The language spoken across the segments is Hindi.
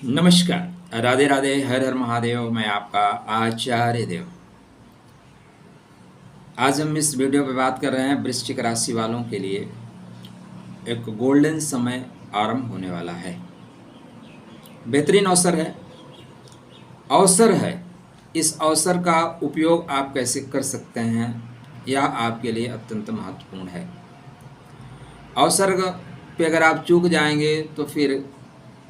नमस्कार, राधे राधे, हर हर महादेव। मैं आपका आचार्य देव। आज हम इस वीडियो पे बात कर रहे हैं वृश्चिक राशि वालों के लिए एक गोल्डन समय आरंभ होने वाला है। बेहतरीन अवसर है। इस अवसर का उपयोग आप कैसे कर सकते हैं, यह आपके लिए अत्यंत महत्वपूर्ण है। अवसर पे अगर आप चूक जाएंगे तो फिर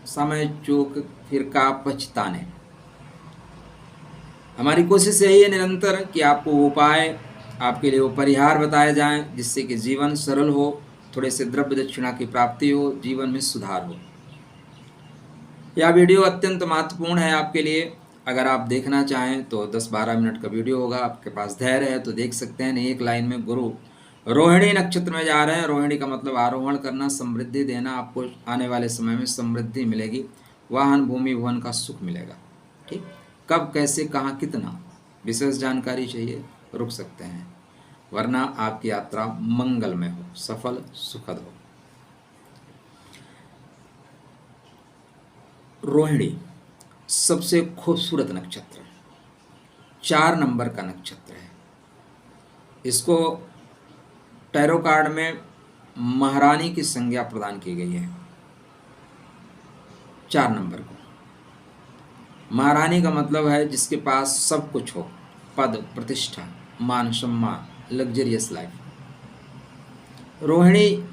समय चूक फिर का पछताने। हमारी कोशिश यही है निरंतर कि आपको उपाय, आपके लिए वो परिहार बताए जाएं जिससे कि जीवन सरल हो, थोड़े से द्रव्य दक्षिणा की प्राप्ति हो, जीवन में सुधार हो। यह वीडियो अत्यंत महत्वपूर्ण है आपके लिए। अगर आप देखना चाहें तो 10-12 मिनट का वीडियो होगा। आपके पास धैर्य है तो देख सकते हैं। एक लाइन में गुरु रोहिणी नक्षत्र में जा रहे हैं। रोहिणी का मतलब आरोहण करना, समृद्धि देना। आपको आने वाले समय में समृद्धि मिलेगी, वाहन भूमि भवन का सुख मिलेगा। ठीक, कब कैसे कहाँ कितना विशेष जानकारी चाहिए रुक सकते हैं, वरना आपकी यात्रा मंगलमय हो, सफल सुखद हो। रोहिणी सबसे खूबसूरत नक्षत्र, 4 नंबर का नक्षत्र है। इसको टैरो कार्ड में महारानी की संज्ञा प्रदान की गई है। 4 नंबर को महारानी का मतलब है जिसके पास सब कुछ हो, पद प्रतिष्ठा, मान सम्मान, लग्जरियस लाइफ। रोहिणी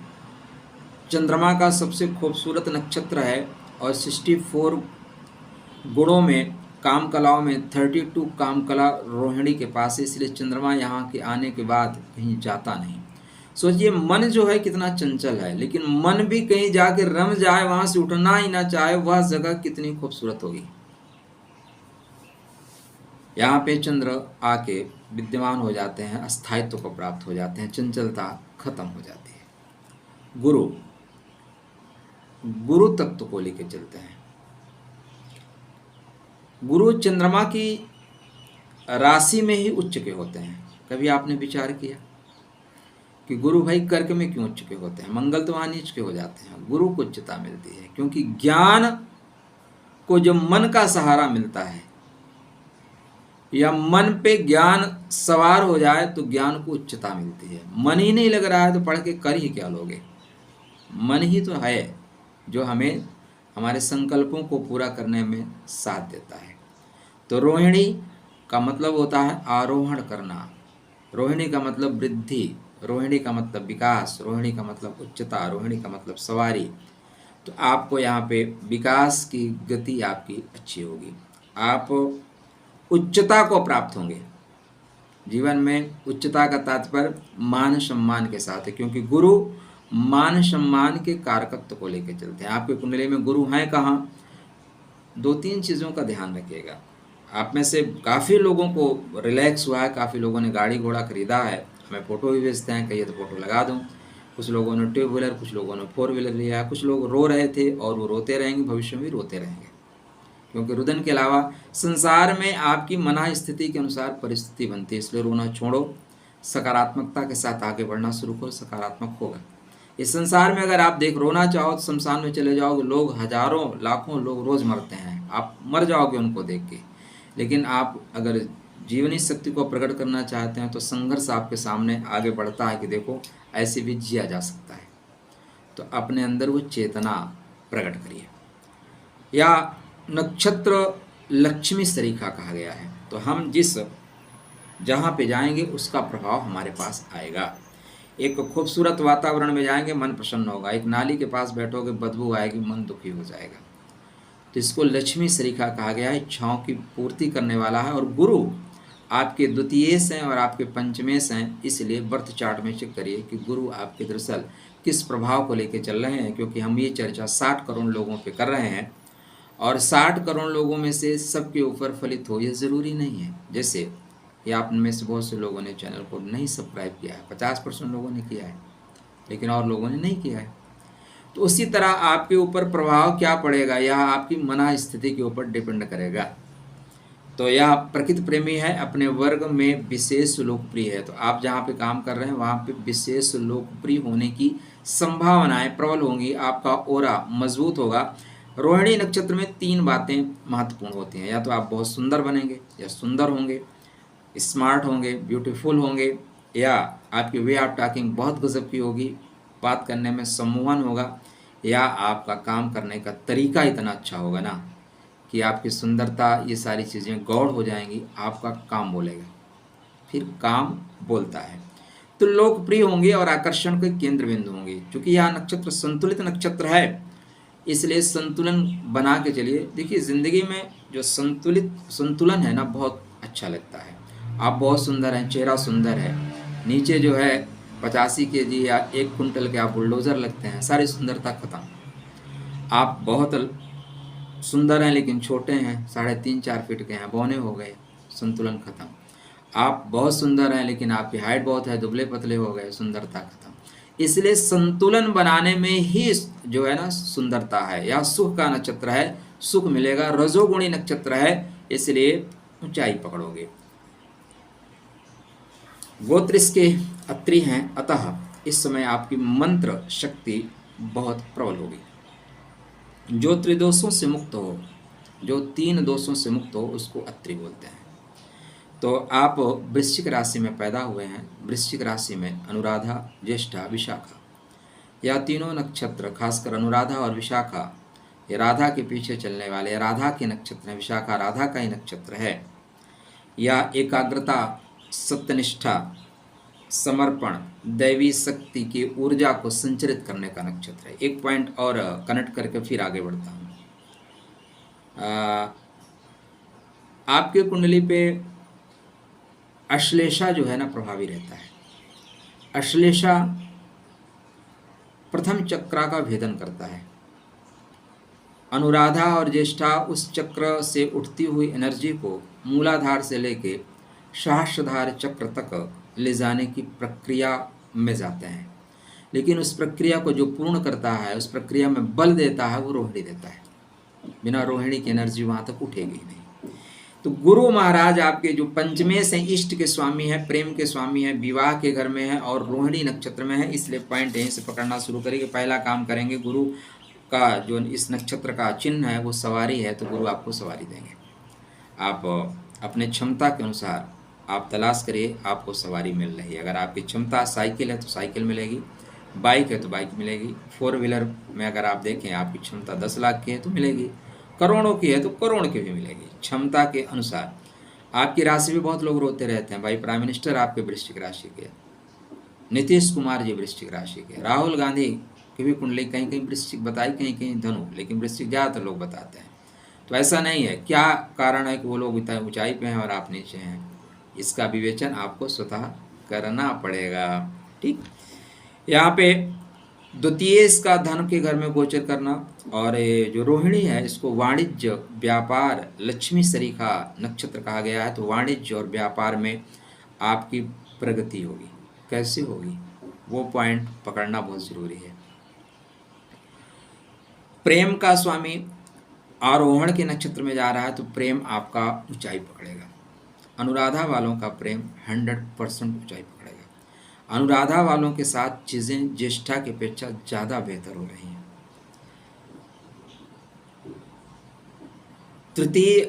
चंद्रमा का सबसे खूबसूरत नक्षत्र है और 64 गुणों में, काम कलाओं में 32 काम कला रोहिणी के पास है। इसलिए चंद्रमा यहाँ के आने के बाद कहीं जाता नहीं। सोचिए, मन जो है कितना चंचल है, लेकिन मन भी कहीं जाके रम जाए, वहां से उठना ही ना चाहे, वह जगह कितनी खूबसूरत होगी। यहाँ पे चंद्र आके विद्यमान हो जाते हैं, अस्थायित्व को प्राप्त हो जाते हैं, चंचलता खत्म हो जाती है। गुरु तत्व को लेके चलते हैं। गुरु चंद्रमा की राशि में ही उच्च के होते हैं। कभी आपने विचार किया कि गुरु भाई कर्क में क्यों उच्च के होते हैं? मंगल तो वहां नीच के हो जाते हैं। गुरु को उच्चता मिलती है क्योंकि ज्ञान को जब मन का सहारा मिलता है या मन पे ज्ञान सवार हो जाए तो ज्ञान को उच्चता मिलती है। मन ही नहीं लग रहा है तो पढ़ के कर ही क्या लोगे? मन ही तो है जो हमें हमारे संकल्पों को पूरा करने में साथ देता है। तो रोहिणी का मतलब होता है आरोहण करना, रोहिणी का मतलब वृद्धि, रोहिणी का मतलब विकास, रोहिणी का मतलब उच्चता, रोहिणी का मतलब सवारी। तो आपको यहाँ पे विकास की गति आपकी अच्छी होगी, आप उच्चता को प्राप्त होंगे। जीवन में उच्चता का तात्पर्य मान सम्मान के साथ है, क्योंकि गुरु मान सम्मान के कारकत्व को लेकर चलते हैं। आपके कुंडली में गुरु हैं कहाँ? 2-3 चीज़ों का ध्यान रखिएगा। आप में से काफ़ी लोगों को रिलैक्स हुआ है, काफ़ी लोगों ने गाड़ी घोड़ा खरीदा है, हमें फ़ोटो भी भेजते हैं, कहिए तो फ़ोटो लगा दूँ। कुछ लोगों ने 2 व्हीलर, कुछ लोगों ने 4 व्हीलर लिया है। कुछ लोग रो रहे थे और वो रोते रहेंगे, भविष्य में भी रोते रहेंगे, क्योंकि रुदन के अलावा संसार में आपकी मना स्थिति के अनुसार परिस्थिति बनती है। इसलिए रोना छोड़ो, सकारात्मकता के साथ आगे बढ़ना शुरू करो, सकारात्मक होगा। इस संसार में अगर आप रोना चाहो तो शमशान में चले जाओगे। लोग हजारों लाखों लोग रोज मरते हैं, आप मर जाओगे उनको देख के। लेकिन आप अगर जीवनी शक्ति को प्रकट करना चाहते हैं तो संघर्ष आपके सामने आगे बढ़ता है कि देखो ऐसे भी जिया जा सकता है। तो अपने अंदर वो चेतना प्रकट करिए। या नक्षत्र लक्ष्मी सरीखा कहा गया है, तो हम जहाँ पे जाएंगे उसका प्रभाव हमारे पास आएगा। एक खूबसूरत वातावरण में जाएंगे, मन प्रसन्न होगा। एक नाली के पास बैठोगे, बदबू आएगी, मन दुखी हो जाएगा। तो इसको लक्ष्मी सरीखा कहा गया है, इच्छाओं की पूर्ति करने वाला है। और गुरु आपके द्वितीयेश हैं और आपके पंचमेश हैं, इसलिए बर्थ चार्ट में चेक करिए कि गुरु आपके दरअसल किस प्रभाव को लेकर चल रहे हैं। क्योंकि हम ये चर्चा 60 करोड़ लोगों पे कर रहे हैं और 60 करोड़ लोगों में से सबके ऊपर फलित हो ये ज़रूरी नहीं है। जैसे ये आप में से बहुत से लोगों ने चैनल को नहीं सब्सक्राइब किया है, 50% लोगों ने किया है, लेकिन और लोगों ने नहीं किया है। तो उसी तरह आपके ऊपर प्रभाव क्या पड़ेगा, यह आपकी मना स्थिति के ऊपर डिपेंड करेगा। तो यह प्रकृति प्रेमी है, अपने वर्ग में विशेष लोकप्रिय है। तो आप जहाँ पे काम कर रहे हैं वहाँ पे विशेष लोकप्रिय होने की संभावनाएं प्रबल होंगी। आपका ओरा मजबूत होगा। रोहिणी नक्षत्र में 3 बातें महत्वपूर्ण होती हैं, या तो आप बहुत सुंदर बनेंगे, या सुंदर होंगे, स्मार्ट होंगे, ब्यूटीफुल होंगे, या आपकी वे ऑफ टॉकिंग बहुत गजब की होगी, बात करने में सम्मोहन होगा, या आपका काम करने का तरीका इतना अच्छा होगा ना कि आपकी सुंदरता ये सारी चीज़ें गौड़ हो जाएंगी, आपका काम बोलेगा, फिर काम बोलता है। तो लोकप्रिय होंगे और आकर्षण के केंद्र बिंदु होंगे। क्योंकि यह नक्षत्र संतुलित नक्षत्र है, इसलिए संतुलन बना के चलिए। देखिए ज़िंदगी में जो संतुलन है ना, बहुत अच्छा लगता है। आप बहुत सुंदर हैं, चेहरा सुंदर है, नीचे जो है 85 केजी या 1 कुंटल के आप बुलडोज़र लगते हैं, सारी सुंदरता खत्म। आप बहुत सुंदर हैं लेकिन छोटे हैं, 3.5-4 फीट के हैं, बौने हो गए, संतुलन खत्म। आप बहुत सुंदर हैं लेकिन आपकी हाइट बहुत है, दुबले पतले हो गए, सुंदरता खत्म। इसलिए संतुलन बनाने में ही जो है ना सुंदरता है। यह सुख का नक्षत्र है, सुख मिलेगा। रजोगुणी नक्षत्र है, इसलिए ऊंचाई पकड़ोगे। गोत्र इसके अत्रि हैं, अतः इस समय आपकी मंत्र शक्ति बहुत प्रबल होगी। जो त्रिदोषों से मुक्त हो, जो 3 दोषों से मुक्त हो, उसको अत्रि बोलते हैं। तो आप वृश्चिक राशि में पैदा हुए हैं। वृश्चिक राशि में अनुराधा, ज्येष्ठा, विशाखा, यह तीनों नक्षत्र, खासकर अनुराधा और विशाखा, ये राधा के पीछे चलने वाले राधा के नक्षत्र हैं। विशाखा राधा का ही नक्षत्र है। यह एकाग्रता, सत्यनिष्ठा, समर्पण, दैवी शक्ति की ऊर्जा को संचरित करने का नक्षत्र है। एक पॉइंट और कनेक्ट करके फिर आगे बढ़ता हूँ। आपके कुंडली पे अश्लेषा जो है ना प्रभावी रहता है। अश्लेषा प्रथम चक्रा का भेदन करता है। अनुराधा और ज्येष्ठा उस चक्र से उठती हुई एनर्जी को मूलाधार से लेके सहस्त्रधार चक्र तक ले जाने की प्रक्रिया में जाते हैं, लेकिन उस प्रक्रिया को जो पूर्ण करता है, उस प्रक्रिया में बल देता है, वो रोहिणी देता है। बिना रोहिणी की एनर्जी वहाँ तक उठेगी नहीं। तो गुरु महाराज आपके जो पंचमे से इष्ट के स्वामी है, प्रेम के स्वामी है, विवाह के घर में है और रोहिणी नक्षत्र में है, इसलिए पॉइंट यहीं से पकड़ना शुरू करेंगे। पहला काम करेंगे, गुरु का जो इस नक्षत्र का चिन्ह है वो सवारी है, तो गुरु आपको सवारी देंगे। आप अपने क्षमता के अनुसार आप तलाश करिए, आपको सवारी मिल रही है। अगर आपकी क्षमता साइकिल है तो साइकिल मिलेगी, बाइक है तो बाइक मिलेगी, 4 व्हीलर में अगर आप देखें आपकी क्षमता 10 लाख की है तो मिलेगी, करोड़ों की है तो करोड़ की भी मिलेगी, क्षमता के अनुसार। आपकी राशि भी बहुत लोग रोते रहते हैं, भाई प्राइम मिनिस्टर आपके वृश्चिक राशि के, नीतीश कुमार जी वृश्चिक राशि के, राहुल गांधी की भी कुंडली कहीं कहीं वृश्चिक बताई, कहीं कहीं धनु, लेकिन वृश्चिक ज़्यादातर लोग बताते हैं। तो ऐसा नहीं है। क्या कारण है कि वो लोग ऊंचाई पे हैं और आप नीचे हैं, इसका विवेचन आपको स्वतः करना पड़ेगा। ठीक, यहाँ पे द्वितीय इसका धन के घर में गोचर करना, और ये जो रोहिणी है इसको वाणिज्य, व्यापार, लक्ष्मी सरीखा नक्षत्र कहा गया है। तो वाणिज्य और व्यापार में आपकी प्रगति होगी। कैसे होगी वो पॉइंट पकड़ना बहुत ज़रूरी है। प्रेम का स्वामी आरोहण के नक्षत्र में जा रहा है, तो प्रेम आपका ऊंचाई पकड़ेगा। अनुराधा वालों का प्रेम 100% ऊंचाई पकड़ेगा। अनुराधा वालों के साथ चीज़ें ज्येष्ठा की अपेक्षा ज़्यादा बेहतर हो रही हैं। तृतीय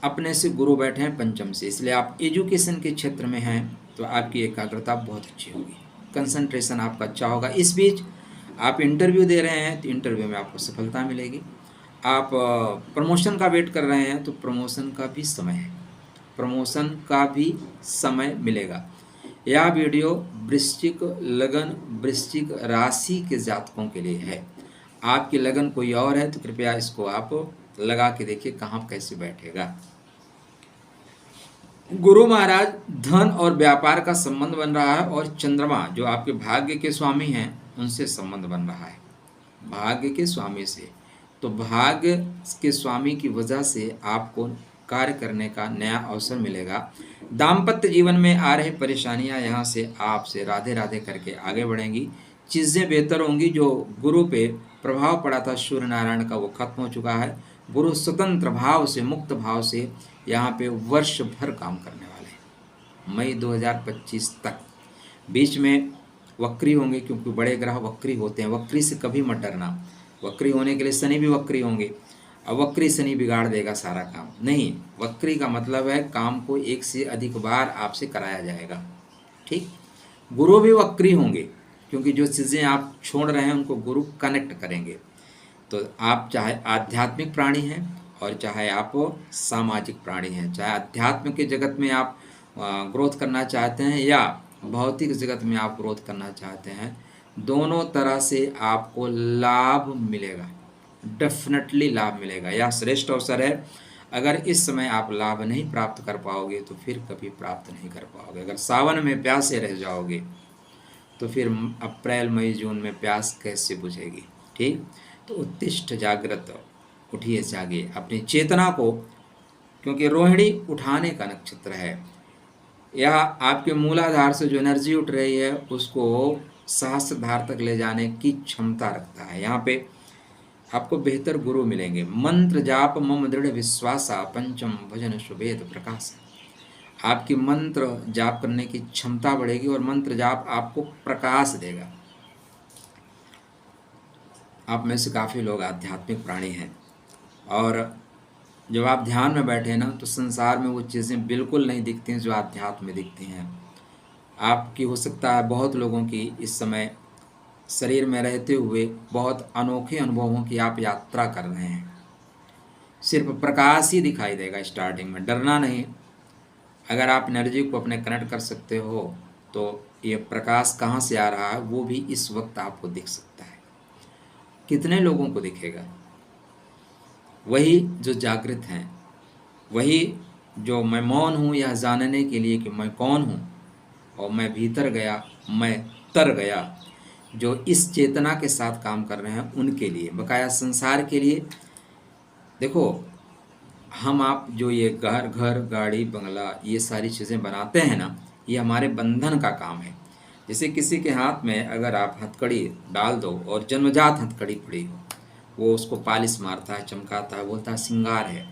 अपने से गुरु बैठे हैं पंचम से, इसलिए आप एजुकेशन के क्षेत्र में हैं तो आपकी एकाग्रता बहुत अच्छी होगी, कंसंट्रेशन आपका अच्छा होगा। इस बीच आप इंटरव्यू दे रहे हैं तो इंटरव्यू में आपको सफलता मिलेगी। आप प्रमोशन का वेट कर रहे हैं तो प्रमोशन का भी समय है, प्रमोशन का भी समय मिलेगा। यह वीडियो वृश्चिक लगन, वृश्चिक राशि के जातकों के लिए है। आपकी लगन कोई और है तो कृपया इसको आप लगा के देखिए कहाँ कैसे बैठेगा। गुरु महाराज धन और व्यापार का संबंध बन रहा है, और चंद्रमा जो आपके भाग्य के स्वामी हैं उनसे संबंध बन रहा है, भाग्य के स्वामी से। तो भाग्य के स्वामी की वजह से आपको कार्य करने का नया अवसर मिलेगा। दाम्पत्य जीवन में आ रही परेशानियां यहाँ से आपसे राधे राधे करके आगे बढ़ेंगी, चीज़ें बेहतर होंगी। जो गुरु पे प्रभाव पड़ा था सूर्य नारायण का वो खत्म हो चुका है। गुरु स्वतंत्र भाव से, मुक्त भाव से यहाँ पे वर्ष भर काम करने वाले हैं, मई 2025 तक। बीच में वक्री होंगे, क्योंकि बड़े ग्रह वक्री होते हैं, वक्री से कभी मत डरना। वक्री होने के लिए शनि भी वक्री होंगे। अब वक्री शनि बिगाड़ देगा सारा काम, नहीं, वक्री का मतलब है काम को एक से अधिक बार आपसे कराया जाएगा। ठीक, गुरु भी वक्री होंगे, क्योंकि जो चीज़ें आप छोड़ रहे हैं उनको गुरु कनेक्ट करेंगे। तो आप चाहे आध्यात्मिक प्राणी हैं और चाहे आप सामाजिक प्राणी हैं, चाहे अध्यात्म के जगत में आप ग्रोथ करना चाहते हैं या भौतिक जगत में आप ग्रोथ करना चाहते हैं, दोनों तरह से आपको लाभ मिलेगा, डेफिनेटली लाभ मिलेगा। यह श्रेष्ठ अवसर है। अगर इस समय आप लाभ नहीं प्राप्त कर पाओगे तो फिर कभी प्राप्त नहीं कर पाओगे। अगर सावन में प्यासे रह जाओगे तो फिर अप्रैल मई जून में प्यास कैसे बुझेगी। ठीक, तो उत्तिष्ठ जागृत, उठिए जागे अपनी चेतना को, क्योंकि रोहिणी उठाने का नक्षत्र है। यह आपके मूलाधार से जो एनर्जी उठ रही है उसको सहस्त्रधार तक ले जाने की क्षमता रखता है। यहाँ पे आपको बेहतर गुरु मिलेंगे। मंत्र जाप मम दृढ़ विश्वासा पंचम भजन शुभेद प्रकाश। आपकी मंत्र जाप करने की क्षमता बढ़ेगी और मंत्र जाप आपको प्रकाश देगा। आप में से काफ़ी लोग आध्यात्मिक प्राणी हैं और जब आप ध्यान में बैठे ना तो संसार में वो चीज़ें बिल्कुल नहीं दिखती हैं जो आध्यात्म में दिखती हैं। आपकी हो सकता है बहुत लोगों की इस समय शरीर में रहते हुए बहुत अनोखे अनुभवों की आप यात्रा कर रहे हैं। सिर्फ प्रकाश ही दिखाई देगा स्टार्टिंग में, डरना नहीं। अगर आप एनर्जी को अपने कनेक्ट कर सकते हो तो ये प्रकाश कहाँ से आ रहा है वो भी इस वक्त आपको दिख सकता है। कितने लोगों को दिखेगा? वही जो जागृत हैं, वही जो मैं मौन हूँ यह जानने के लिए कि मैं कौन हूँ और मैं भीतर गया, मैं तर गया, जो इस चेतना के साथ काम कर रहे हैं उनके लिए, बकाया संसार के लिए। देखो, हम आप जो ये घर गाड़ी बंगला ये सारी चीज़ें बनाते हैं ना, ये हमारे बंधन का काम है। जैसे किसी के हाथ में अगर आप हथकड़ी डाल दो और जन्मजात हथकड़ी पड़ी हो, वो उसको पालिश मारता है, चमकाता है, बोलता है श्रृंगार है।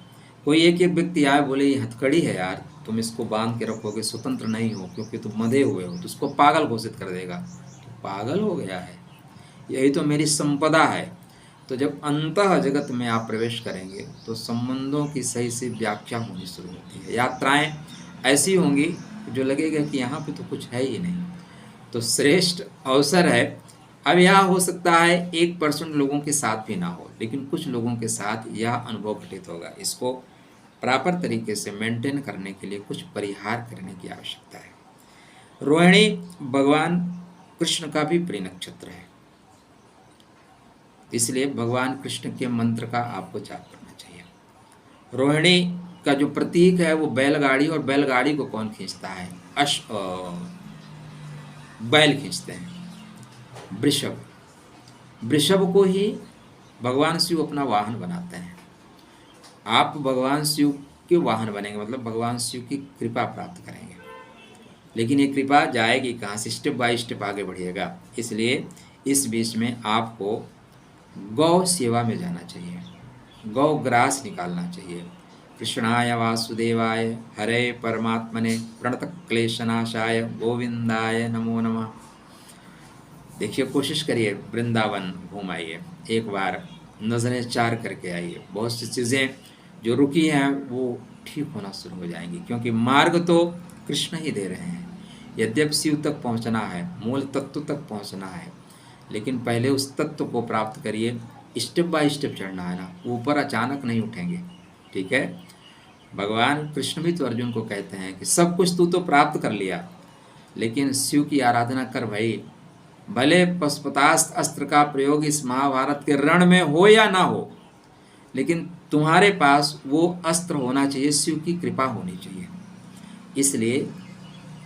कोई एक व्यक्ति आए बोले ये हथकड़ी है यार, तुम इसको बांध के रखोगे, स्वतंत्र नहीं हो क्योंकि तुम मधे हुए हो, तो उसको पागल घोषित कर देगा। तो पागल हो गया है, यही तो मेरी संपदा है। तो जब अंतः जगत में आप प्रवेश करेंगे तो संबंधों की सही से व्याख्या होनी शुरू होती है। यात्राएं ऐसी होंगी जो लगेगा कि यहाँ पे तो कुछ है ही नहीं। तो श्रेष्ठ अवसर है। अब यह हो सकता है 1% लोगों के साथ भी ना हो, लेकिन कुछ लोगों के साथ यह अनुभव घटित होगा। इसको प्रॉपर तरीके से मेंटेन करने के लिए कुछ परिहार करने की आवश्यकता है। रोहिणी भगवान कृष्ण का भी प्रिय नक्षत्र है, इसलिए भगवान कृष्ण के मंत्र का आपको जाप करना चाहिए। रोहिणी का जो प्रतीक है वो बैलगाड़ी, और बैलगाड़ी को कौन खींचता है? बैल खींचते हैं, वृषभ। वृषभ को ही भगवान शिव अपना वाहन बनाते हैं। आप भगवान शिव के वाहन बनेंगे, मतलब भगवान शिव की कृपा प्राप्त करेंगे। लेकिन ये कृपा जाएगी कहाँ से? स्टेप बाय स्टेप आगे बढ़िएगा। इसलिए इस बीच में आपको गौ सेवा में जाना चाहिए, गौ ग्रास निकालना चाहिए। कृष्णाय वासुदेवाय हरे परमात्मने प्रणत क्लेशनाशाय गोविंदाय नमो नमः। देखिए, कोशिश करिए, वृंदावन घूम आइए, एक बार नजरें चार करके आइए। बहुत सी चीज़ें जो रुकी हैं वो ठीक होना शुरू हो जाएंगी, क्योंकि मार्ग तो कृष्ण ही दे रहे हैं। यद्यप शिव तक पहुंचना है, मूल तत्व तक पहुंचना है, लेकिन पहले उस तत्व को प्राप्त करिए। स्टेप बाय स्टेप चढ़ना है ना, ऊपर अचानक नहीं उठेंगे। ठीक है, भगवान कृष्ण भी तो अर्जुन को कहते हैं कि सब कुछ तू तो प्राप्त कर लिया, लेकिन शिव की आराधना कर भाई। भले पशुपतास्त्र अस्त्र का प्रयोग इस महाभारत के रण में हो या ना हो, लेकिन तुम्हारे पास वो अस्त्र होना चाहिए, शिव की कृपा होनी चाहिए। इसलिए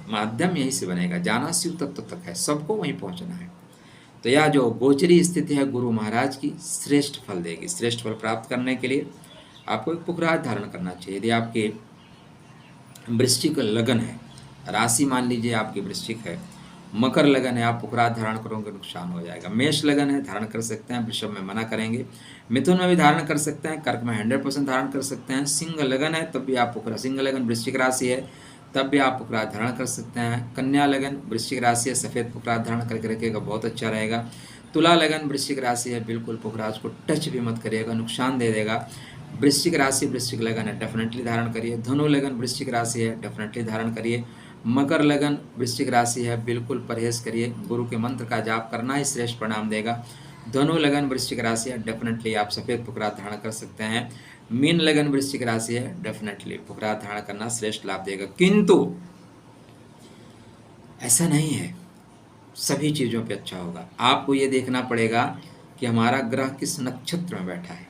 माध्यम यहीं से बनेगा, जाना शिव तत्व तक है, सबको वहीं पहुंचना है। तो यह जो गोचरी स्थिति है गुरु महाराज की, श्रेष्ठ फल देगी। श्रेष्ठ फल प्राप्त करने के लिए आपको एक पुखराज धारण करना चाहिए। यदि आपके वृश्चिक लगन है, राशि मान लीजिए आपकी वृश्चिक है, मकर लगन है, आप पुखराज धारण करोगे नुकसान हो जाएगा। मेष लगन है, धारण कर सकते हैं, वृषभ में मना करेंगे। मिथुन में भी धारण कर सकते हैं, कर्क में 100% धारण कर सकते हैं। सिंह लगन है तब भी आप पुखरा, सिंह लगन वृश्चिक राशि है तब भी आप पुखराज धारण कर सकते हैं। कन्या लगन वृश्चिक राशि है, सफ़ेद पुखराज धारण करके रखिएगा, बहुत अच्छा रहेगा। तुला लगन वृश्चिक राशि है, बिल्कुल पुखराज को टच भी मत करिएगा, नुकसान दे देगा। वृश्चिक राशि वृश्चिक लगन है, डेफिनेटली धारण करिए। धनु लगन वृश्चिक राशि है, डेफिनेटली धारण करिए। मकर लगन वृश्चिक राशि है, बिल्कुल परहेज करिए। गुरु के मंत्र का जाप करना ही श्रेष्ठ परिणाम देगा। धनु लगन वृश्चिक राशि है, डेफिनेटली आप सफ़ेद पुखराज धारण कर सकते हैं। मीन लगन वृश्चिक राशि है, डेफिनेटली पुखराज धारण करना श्रेष्ठ लाभ देगा। किंतु ऐसा नहीं है सभी चीज़ों पे अच्छा होगा। आपको ये देखना पड़ेगा कि हमारा ग्रह किस नक्षत्र में बैठा है।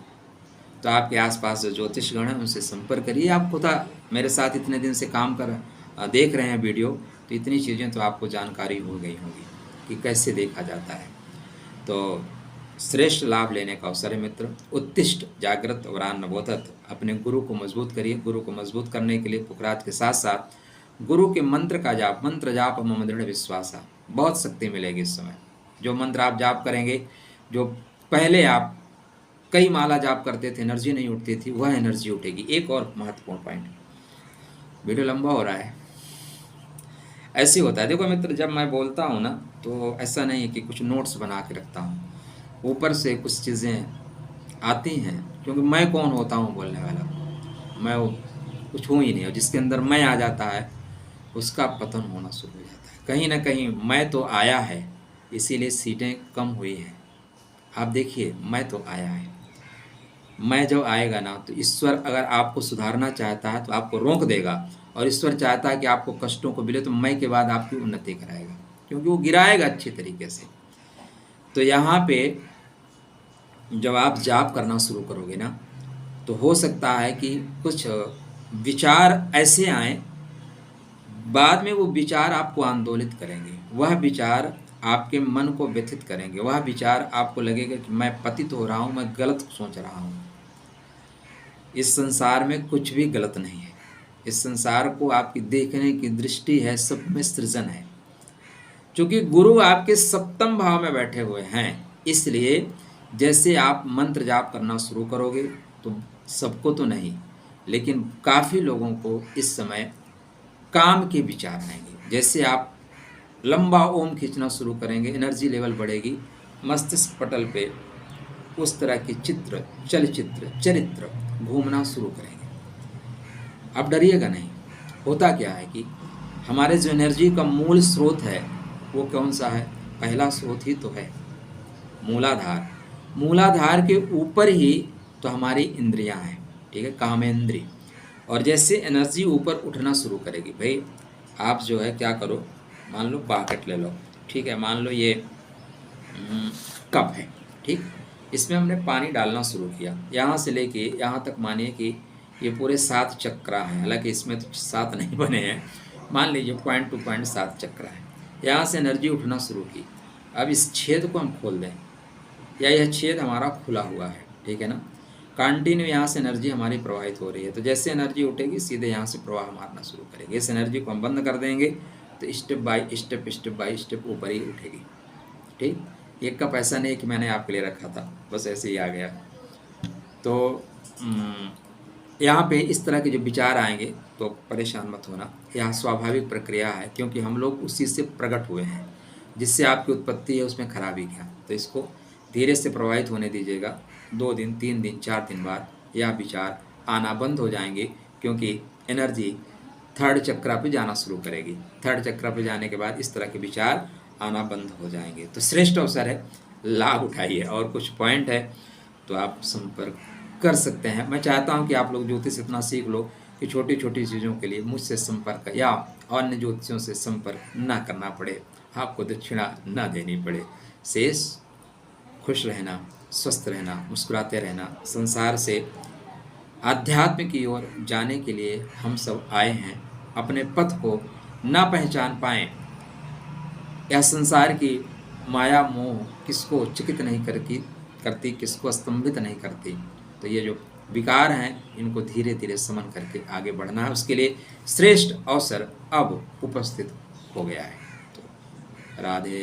तो आपके आसपास जो ज्योतिष गण हैं उनसे संपर्क करिए। आप खुद मेरे साथ इतने दिन से काम कर देख रहे हैं वीडियो, तो इतनी चीज़ें तो आपको जानकारी हो गई होगी कि कैसे देखा जाता है। तो श्रेष्ठ लाभ लेने का अवसर है मित्र। उत्तिष्ठ जागृत वरान नवोदत, अपने गुरु को मजबूत करिए। गुरु को मजबूत करने के लिए पुखराज के साथ साथ गुरु के मंत्र का जाप, मंत्र जाप मम दृढ़ विश्वास, बहुत शक्ति मिलेगी इस समय। जो मंत्र आप जाप करेंगे, जो पहले आप कई माला जाप करते थे एनर्जी नहीं उठती थी, वह एनर्जी उठेगी। एक और महत्वपूर्ण पॉइंट, वीडियो लंबा हो रहा है, ऐसे होता है। देखो मित्र, जब मैं बोलता हूँ ना तो ऐसा नहीं है कि कुछ नोट्स बना के रखता हूँ, ऊपर से कुछ चीज़ें आती हैं, क्योंकि मैं कौन होता हूँ बोलने वाला, मैं वो कुछ हूँ ही नहीं। और जिसके अंदर मैं आ जाता है उसका पतन होना शुरू हो जाता है। कहीं ना कहीं मैं तो आया है, इसीलिए सीटें कम हुई हैं। आप देखिए, मैं तो आया है, मैं जब आएगा ना तो ईश्वर अगर आपको सुधारना चाहता है तो आपको रोक देगा, और ईश्वर चाहता है कि आपको कष्टों को मिले तो मैं के बाद आपकी उन्नति कराएगा, क्योंकि वो गिराएगा अच्छी तरीके से। तो यहाँ पे जब आप जाप करना शुरू करोगे ना तो हो सकता है कि कुछ विचार ऐसे आए, बाद में वो विचार आपको आंदोलित करेंगे, वह विचार आपके मन को व्यथित करेंगे, वह विचार आपको लगेगा कि मैं पतित हो रहा हूँ, मैं गलत सोच रहा हूँ। इस संसार में कुछ भी गलत नहीं है। इस संसार को आपकी देखने की दृष्टि है, सब में सृजन है। क्योंकि गुरु आपके सप्तम भाव में बैठे हुए हैं, इसलिए जैसे आप मंत्र जाप करना शुरू करोगे तो सबको तो नहीं, लेकिन काफ़ी लोगों को इस समय काम के विचार आएंगे। जैसे आप लंबा ओम खींचना शुरू करेंगे, एनर्जी लेवल बढ़ेगी, मस्तिष्क पटल पे उस तरह के चित्र, चरित्र घूमना शुरू करेंगे। आप डरिएगा नहीं। होता क्या है कि हमारे जो एनर्जी का मूल स्रोत है वो कौन सा है? पहला स्रोत ही तो है मूलाधार। मूलाधार के ऊपर ही तो हमारी इंद्रियां हैं, ठीक है, कामेंद्री। और जैसे एनर्जी ऊपर उठना शुरू करेगी, भाई आप जो है क्या करो, मान लो बाकेट ले लो, ठीक है, मान लो ये कप है, ठीक, इसमें हमने पानी डालना शुरू किया, यहाँ से लेके यहाँ तक मानिए कि ये पूरे 7 चक्रा हैं, हालांकि इसमें तो 7 नहीं बने हैं, मान लीजिए पॉइंट टू पॉइंट 7 चक्रा है। यहाँ से एनर्जी उठना शुरू की। अब इस छेद को हम खोल दें, या यह छेद हमारा खुला हुआ है, ठीक है ना, कंटिन्यू यहाँ से एनर्जी हमारी प्रवाहित हो रही है। तो जैसे एनर्जी उठेगी सीधे यहाँ से प्रवाह मारना शुरू करेगी। इस एनर्जी को हम बंद कर देंगे तो स्टेप बाय स्टेप ऊपर ही उठेगी, ठीक। एक का पैसा नहीं कि मैंने आपके लिए रखा था, बस ऐसे ही आ गया। तो यहाँ पे इस तरह के जो विचार आएंगे तो परेशान मत होना, यह स्वाभाविक प्रक्रिया है, क्योंकि हम लोग उसी से प्रकट हुए हैं। जिससे आपकी उत्पत्ति है उसमें खराबी क्या, तो इसको धीरे से प्रवाहित होने दीजिएगा। 2 दिन 3 दिन 4 दिन बाद यह विचार आना बंद हो जाएंगे, क्योंकि एनर्जी 3rd चक्रा पे जाना शुरू करेगी। 3rd चक्रा पे जाने के बाद इस तरह के विचार आना बंद हो जाएंगे। तो श्रेष्ठ अवसर है, लाभ उठाइए। और कुछ पॉइंट है तो आप संपर्क कर सकते हैं। मैं चाहता हूं कि आप लोग ज्योतिष इतना सीख लो कि छोटी छोटी चीज़ों के लिए मुझसे संपर्क या अन्य ज्योतिषियों से संपर्क ना करना पड़े, आपको दक्षिणा ना देनी पड़े। शेष खुश रहना, स्वस्थ रहना, मुस्कुराते रहना। संसार से आध्यात्म की ओर जाने के लिए हम सब आए हैं। अपने पथ को ना पहचान पाएं, यह संसार की माया मोह किसको चकित नहीं करती, किसको स्तंभित नहीं करती। तो ये जो विकार हैं इनको धीरे धीरे समन करके आगे बढ़ना है। उसके लिए श्रेष्ठ अवसर अब उपस्थित हो गया है। तो राधे